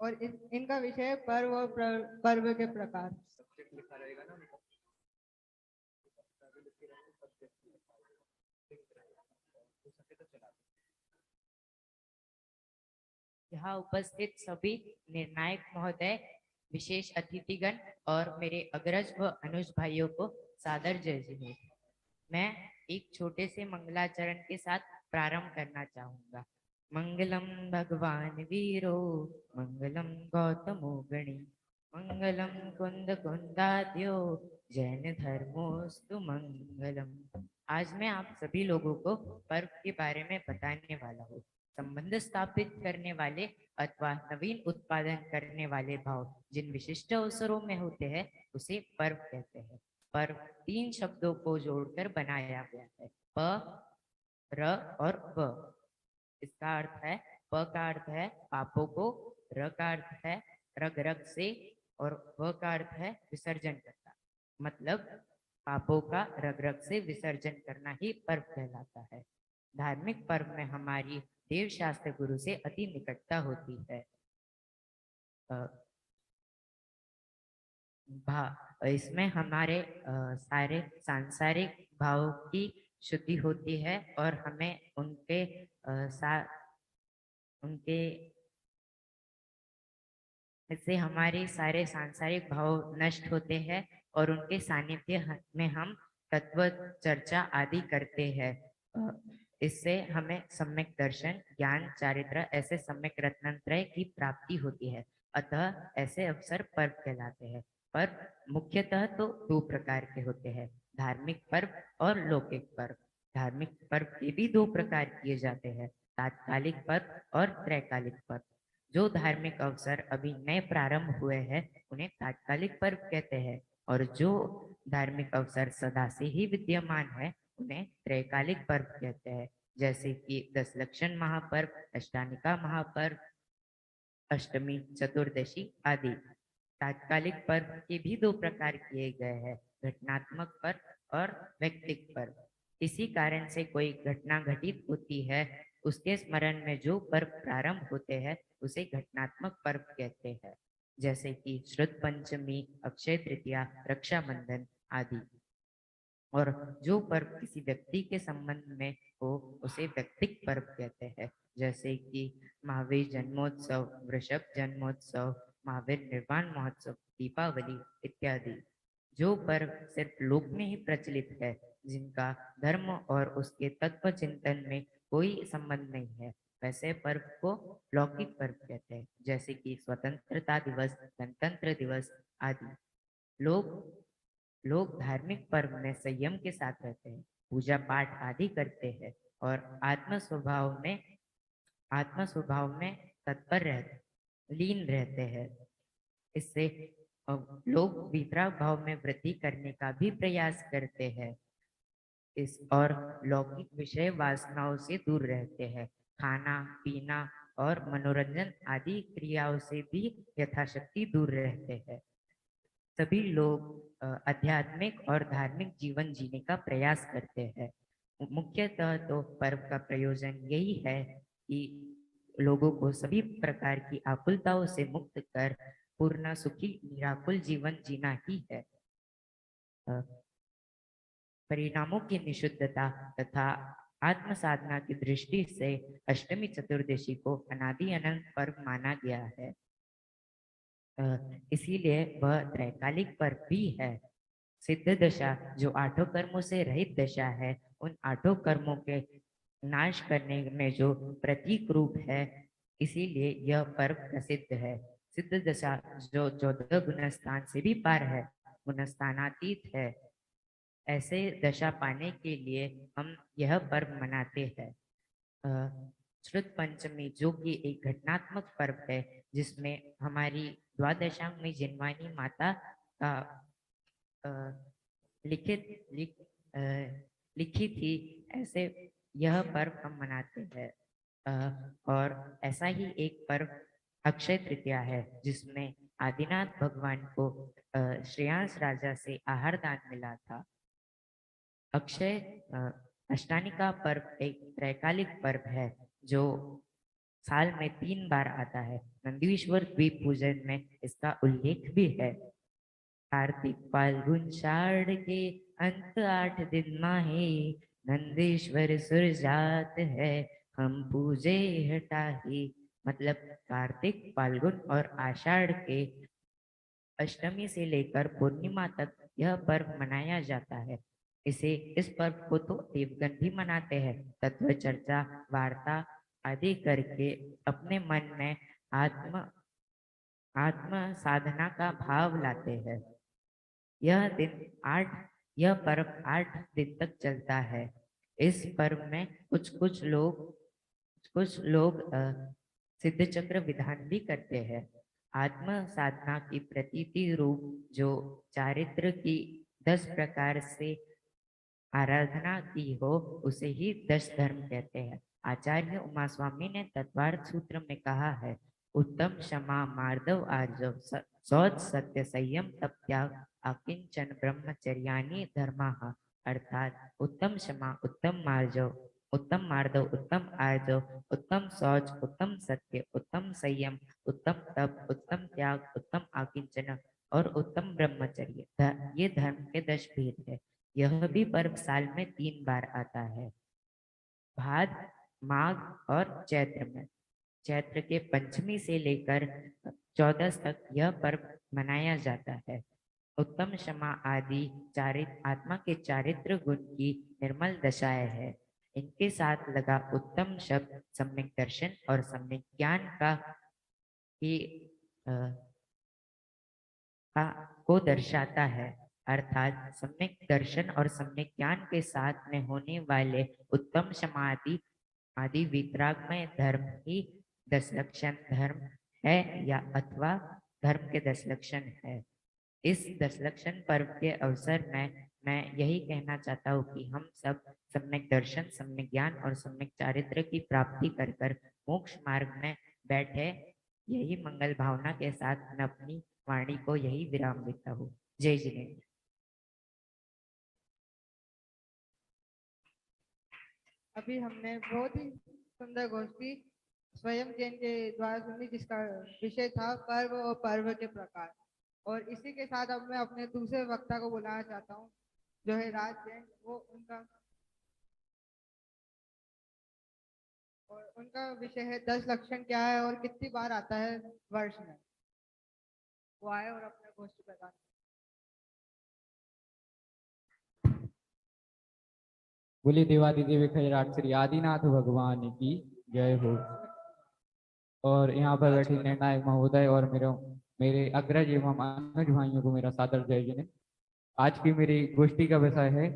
और इनका विषय पर्व और पर्व के प्रकार। सब्जेक्ट लिखा रहेगा ना उनका। यहाँ उपस्थित सभी निर्णायक महोदय, विशेष अतिथिगण और मेरे अग्रज व अनुज भाइयों को सादर जय जय। मैं एक छोटे से मंगलाचरण के साथ प्रारंभ करना चाहूंगा। मंगलम भगवान वीरो, मंगलम गौतमो गणी, मंगलम कुंद कुंदाद्यो, जैन धर्मोस्तु मंगलम। आज मैं आप सभी लोगों को पर्व के बारे में बताने वाला हूँ। संबंध स्थापित करने वाले अथवा नवीन उत्पादन करने वाले भाव जिन विशिष्ट अवसरों में होते हैं उसे पर्व कहते हैं। पर्व 3 शब्दों को जोड़कर बनाया गया है, प, र और व। इसका अर्थ है, प का अर्थ है पापों को, र का अर्थ है रग रग से और व का अर्थ है विसर्जन करना। मतलब पापों का रग रग से विसर्जन करना ही पर्व कहलाता है। धार्मिक पर्व में हमारी देव शास्त्र गुरु से अति निकटता होती है। इसमें हमारे सारे सांसारिक भाव की शुद्धि होती है और हमें उनके इससे हमारे सारे सांसारिक भाव नष्ट होते हैं और उनके सानिध्य में हम तत्व चर्चा आदि करते हैं। इससे हमें सम्यक दर्शन, ज्ञान, चारित्र ऐसे सम्यक रत्नत्रय की प्राप्ति होती है। अतः ऐसे अवसर पर्व कहलाते हैं। पर्व मुख्यतः तो 2 प्रकार के होते हैं, धार्मिक पर्व और लौकिक पर्व। धार्मिक पर्व के भी 2 प्रकार किए जाते हैं, तात्कालिक पर्व और त्रैकालिक पर्व। जो धार्मिक अवसर अभी नए प्रारंभ हुए हैं उन्हें तात्कालिक पर्व कहते हैं और जो धार्मिक अवसर सदा से ही विद्यमान है उन्हें त्रैकालिक पर्व कहते हैं। जैसे कि 10 लक्षण महापर्व, अष्टानिका महापर्व, अष्टमी, चतुर्दशी आदि। तात्कालिक पर्व के भी 2 प्रकार किए गए हैं, घटनात्मक पर्व और वैयक्तिक पर्व। इसी कारण से कोई घटना घटित होती है, उसके स्मरण में जो पर्व प्रारंभ होते हैं उसे घटनात्मक पर्व कहते हैं। जैसे कि श्रुत पंचमी, अक्षय तृतीया, रक्षाबंधन आदि। और जो पर्व किसी व्यक्ति के संबंध में हो उसे व्यक्तिक पर्व कहते हैं। जैसे कि महावीर जन्मोत्सव, वृषभ जन्मोत्सव, महावीर निर्वाण महोत्सव, दीपावली इत्यादि। जो पर्व सिर्फ लोक में ही प्रचलित है, जिनका धर्म और उसके तत्व चिंतन में कोई संबंध नहीं है, वैसे पर्व को लौकिक पर्व कहते हैं। जैसे कि स्वतंत्रता दिवस, गणतंत्र दिवस आदि। लोग धार्मिक पर्व में संयम के साथ रहते हैं, पूजा पाठ आदि करते हैं और आत्म स्वभाव में तत्पर लीन रहते हैं। इससे लोग वितराग भाव में वृद्धि करने का भी प्रयास करते हैं। इस और लौकिक विषय वासनाओं से दूर रहते हैं। खाना पीना और मनोरंजन आदि क्रियाओं से भी यथाशक्ति दूर रहते हैं। सभी लोग आध्यात्मिक और धार्मिक जीवन जीने का प्रयास करते हैं। मुख्यतः तो पर्व का प्रयोजन यही है कि लोगों को सभी प्रकार की आकुलताओं से मुक्त कर पूर्ण सुखी निराकुल जीवन जीना ही है। परिणामों की निशुद्धता तथा आत्म साधना की दृष्टि से अष्टमी चतुर्दशी को अनादि अनंत पर्व माना गया है। इसीलिए वह त्रैकालिक पर्व भी है। सिद्ध दशा जो 8 कर्मों से रहित दशा है, उन 8 कर्मों के नाश करने में जो प्रतीक रूप है, इसीलिए यह पर्व प्रसिद्ध है। सिद्ध दशा जो 14 गुणस्थान से भी पार है, गुणस्थानातीत है, ऐसे दशा पाने के लिए हम यह पर्व मनाते हैं। श्रुत पंचमी जो कि एक घटनात्मक पर्व है, जिसमें हमारी द्वादशांग जिनवानी माता का लिखी थी, ऐसे यह पर्व हम मनाते हैं। और ऐसा ही एक पर्व अक्षय तृतीया है, जिसमें आदिनाथ भगवान को श्रेयांस राजा से आहार दान मिला था। अष्टानिका पर्व एक त्रैकालिक पर्व है जो साल में 3 बार आता है। नंदीश्वर द्वीप पूजन में इसका उल्लेख भी है। कार्तिक फाल्गुन षाढ़ के अंत 8 दिन माहे, नंदीश्वर सुरजात है हम पूजे हटाही। मतलब कार्तिक फाल्गुन और आषाढ़ के अष्टमी से लेकर पूर्णिमा तक यह पर्व मनाया जाता है। इस पर्व को तो देवगण भी मनाते हैं। तत्व चर्चा, वार्ता आदि करके अपने मन में आत्म आत्म साधना का भाव लाते हैं। यह पर्व 8 दिन तक चलता है। इस पर्व में कुछ लोग सिद्ध चक्र विधान भी करते हैं। आत्म साधना की प्रतीति रूप जो चारित्र की 10 प्रकार से आराधना की हो उसे ही 10 धर्म कहते हैं। आचार्य उमा स्वामी ने तत्वार्थ सूत्र में कहा है, उत्तम क्षमा मार्दव आर्जव शौच सत्य संयम तप त्याग अकिंचन ब्रह्मचर्यानि धर्माः। अर्थात उत्तम क्षमा, उत्तम मार्दव, उत्तम आर्जव, उत्तम शौच, उत्तम सत्य, उत्तम संयम, उत्तम तप, उत्तम त्याग, उत्तम आकिंचन और उत्तम ब्रह्मचर्य, ये धर्म के 10 भेद है। यह भी पर्व साल में 3 बार आता है, भाद, माघ और चैत्र में। चैत्र के पंचमी से लेकर 14 तक यह पर्व मनाया जाता है। उत्तम क्षमा आदि आत्मा के चारित्र गुण की निर्मल दशाएं है। इनके साथ लगा उत्तम शब्द सम्यक दर्शन और सम्यक ज्ञान को दर्शाता है। अर्थात सम्यक दर्शन और सम्यक ज्ञान के साथ में होने वाले उत्तम क्षमा आदि वितरागमय धर्म ही 10 लक्षण धर्म है या अथवा धर्म के 10 लक्षण है। इस 10 लक्षण पर्व के अवसर में मैं यही कहना चाहता हूँ कि हम सब सम्यक दर्शन, सम्यक ज्ञान और सम्यक चारित्र की प्राप्ति कर कर मोक्ष मार्ग में बैठे। यही मंगल भावना के साथ मैं अपनी वाणी को यही विराम देता हूँ। जय जिनेन्द्र। अभी हमने बहुत ही सुंदर गोष्ठी स्वयं जैन के द्वारा सुनी, जिसका विषय था पर्व और पर्व के प्रकार। और इसी के साथ अब मैं अपने दूसरे वक्ता को बुलाना चाहता हूँ, जो है राज जैन। वो उनका विषय है 10 लक्षण क्या है और कितनी बार आता है वर्ष में। वो आए और अपने गोष्ठी प्रदान। बोले देवादिदेव खैराट श्री आदिनाथ भगवान की जय हो। और यहाँ पर बैठे निर्णायक महोदय और मेरे अग्रज एवं अनुज भाइयों को मेरा सादर जय जिनेन्द्र। आज की मेरी गोष्ठी का विषय है